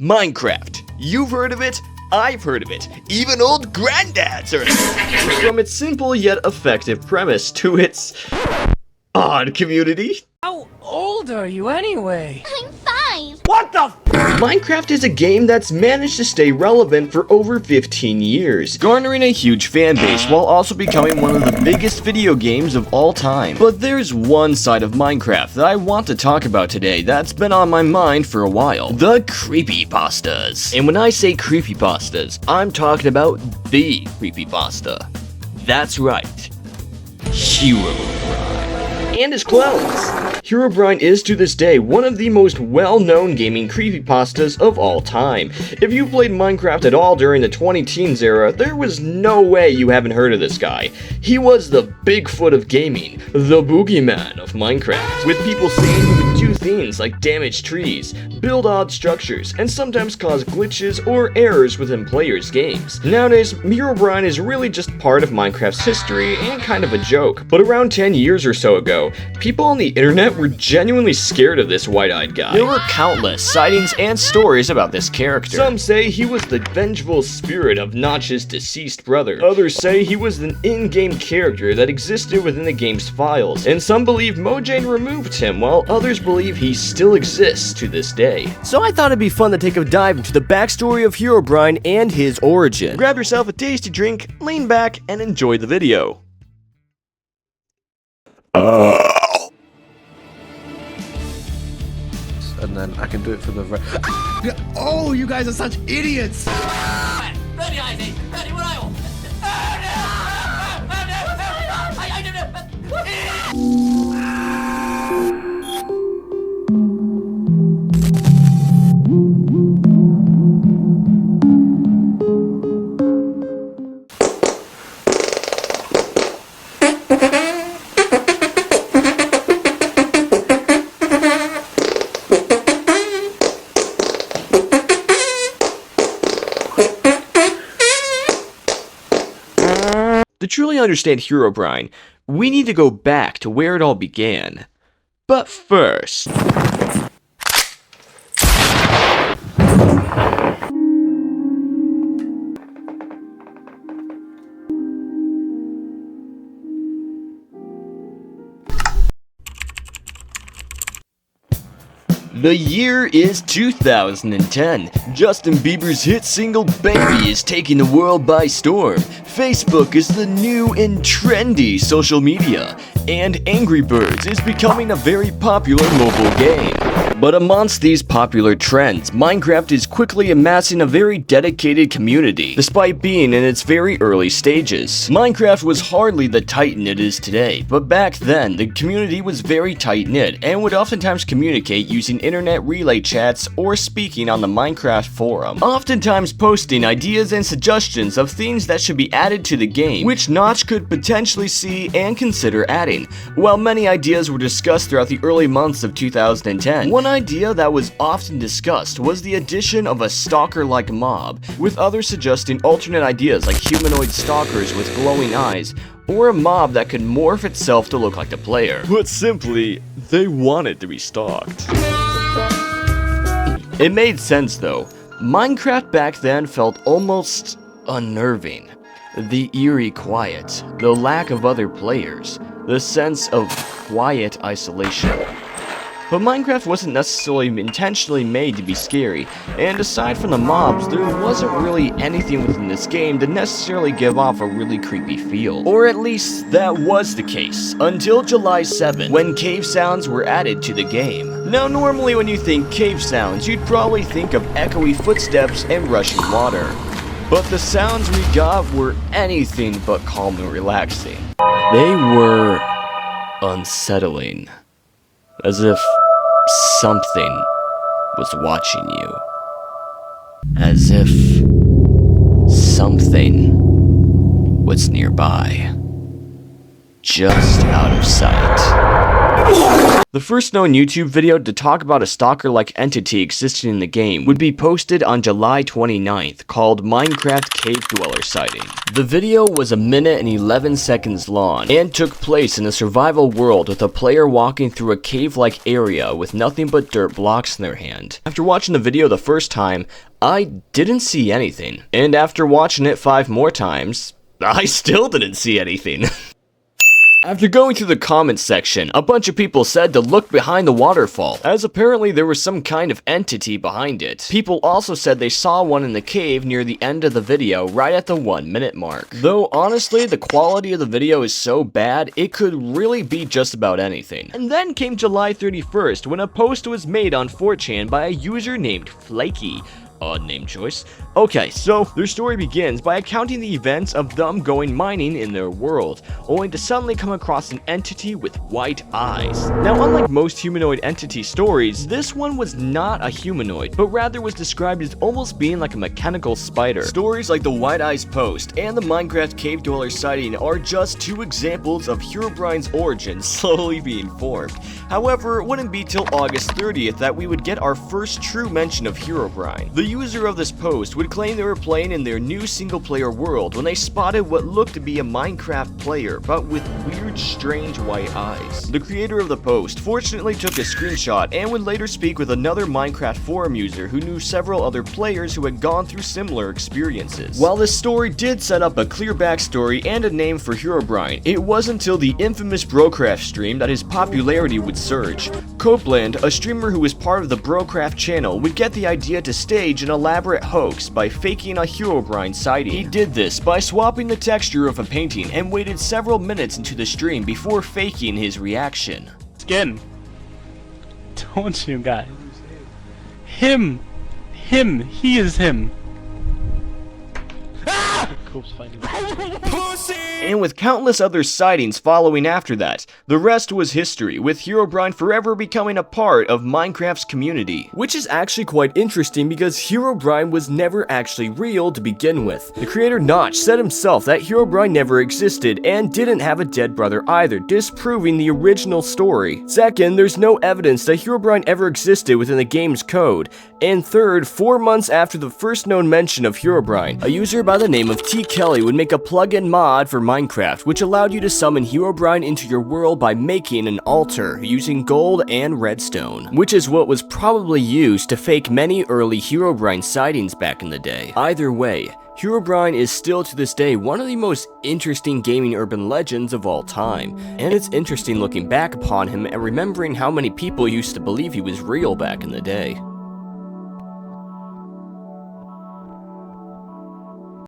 Minecraft. You've heard of it, I've heard of it, even old granddads heard of it. From its simple yet effective premise to its odd community. How old are you anyway? I'm 5. What the f? Minecraft is a game that's managed to stay relevant for over 15 years, garnering a huge fan base while also becoming one of the biggest video games of all time. But there's one side of Minecraft that I want to talk about today that's been on my mind for a while: the creepypastas. And when I say creepypastas, I'm talking about the creepypasta. That's right, Herobrine and his clones. Herobrine is to this day one of the most well-known gaming creepypastas of all time. If you played Minecraft at all during the 2010s era, there was no way you haven't heard of this guy. He was the Bigfoot of gaming, the boogeyman of Minecraft, with people saying he would do things like damage trees, build odd structures, and sometimes cause glitches or errors within players' games. Nowadays, Herobrine is really just part of Minecraft's history and kind of a joke, but around 10 years or so ago, people on the internet were genuinely scared of this white-eyed guy. There were countless sightings and stories about this character. Some say he was the vengeful spirit of Notch's deceased brother. Others say he was an in-game character that existed within the game's files. And some believe Mojang removed him, while others believe he still exists to this day. So I thought it'd be fun to take a dive into the backstory of Herobrine and his origin. Grab yourself a tasty drink, lean back, and enjoy the video. And then I can do it for the Oh, you guys are such idiots! To truly understand Herobrine, we need to go back to where it all began. But first... The year is 2010. Justin Bieber's hit single Baby is taking the world by storm. Facebook is the new and trendy social media. And Angry Birds is becoming a very popular mobile game. But amongst these popular trends, Minecraft is quickly amassing a very dedicated community, despite being in its very early stages. Minecraft was hardly the titan it is today, but back then, the community was very tight-knit and would oftentimes communicate using internet relay chats or speaking on the Minecraft forum, oftentimes posting ideas and suggestions of things that should be added to the game, which Notch could potentially see and consider adding. While many ideas were discussed throughout the early months of 2010, one idea that was often discussed was the addition of a stalker-like mob, with others suggesting alternate ideas like humanoid stalkers with glowing eyes, or a mob that could morph itself to look like the player. But simply, they wanted to be stalked. It made sense though. Minecraft back then felt almost unnerving. The eerie quiet, the lack of other players, the sense of quiet isolation. But Minecraft wasn't necessarily intentionally made to be scary, and aside from the mobs, there wasn't really anything within this game to necessarily give off a really creepy feel. Or at least that was the case, until July 7th, when cave sounds were added to the game. Now normally when you think cave sounds, you'd probably think of echoey footsteps and rushing water. But the sounds we got were anything but calm and relaxing. They were unsettling. As if something was watching you. As if something was nearby. Just out of sight. The first known YouTube video to talk about a stalker-like entity existing in the game would be posted on July 29th, called Minecraft Cave Dweller Sighting. The video was 1 minute and 11 seconds long, and took place in a survival world with a player walking through a cave-like area with nothing but dirt blocks in their hand. After watching the video the first time, I didn't see anything, and after watching it 5 more times, I still didn't see anything. After going through the comments section, a bunch of people said to look behind the waterfall, as apparently there was some kind of entity behind it. People also said they saw one in the cave near the end of the video, right at the 1 minute mark. Though honestly, the quality of the video is so bad, it could really be just about anything. And then came July 31st, when a post was made on 4chan by a user named Flaky. Odd name choice. Okay, so their story begins by accounting the events of them going mining in their world, only to suddenly come across an entity with white eyes. Now, unlike most humanoid entity stories, this one was not a humanoid, but rather was described as almost being like a mechanical spider. Stories like the White Eyes post and the Minecraft Cave Dweller sighting are just 2 examples of Herobrine's origin slowly being formed. However, it wouldn't be till August 30th that we would get our first true mention of Herobrine. The user of this post would claim they were playing in their new single-player world when they spotted what looked to be a Minecraft player, but with weird, strange white eyes. The creator of the post fortunately took a screenshot and would later speak with another Minecraft forum user who knew several other players who had gone through similar experiences. While this story did set up a clear backstory and a name for Herobrine, it wasn't until the infamous Brocraft stream that his popularity would surge. Copeland, a streamer who was part of the Brocraft channel, would get the idea to stage an elaborate hoax by faking a Herobrine sighting. He did this by swapping the texture of a painting and waited several minutes into the stream before faking his reaction. Skin. Don't you guys? Him, he is him. And with countless other sightings following after that, the rest was history, with Herobrine forever becoming a part of Minecraft's community. Which is actually quite interesting because Herobrine was never actually real to begin with. The creator Notch said himself that Herobrine never existed and didn't have a dead brother either, disproving the original story. Second, there's no evidence that Herobrine ever existed within the game's code. And third, 4 months after the first known mention of Herobrine, a user by the name of T. Kelly would make a plugin mod for Minecraft, which allowed you to summon Herobrine into your world by making an altar using gold and redstone, which is what was probably used to fake many early Herobrine sightings back in the day. Either way, Herobrine is still to this day one of the most interesting gaming urban legends of all time, and it's interesting looking back upon him and remembering how many people used to believe he was real back in the day.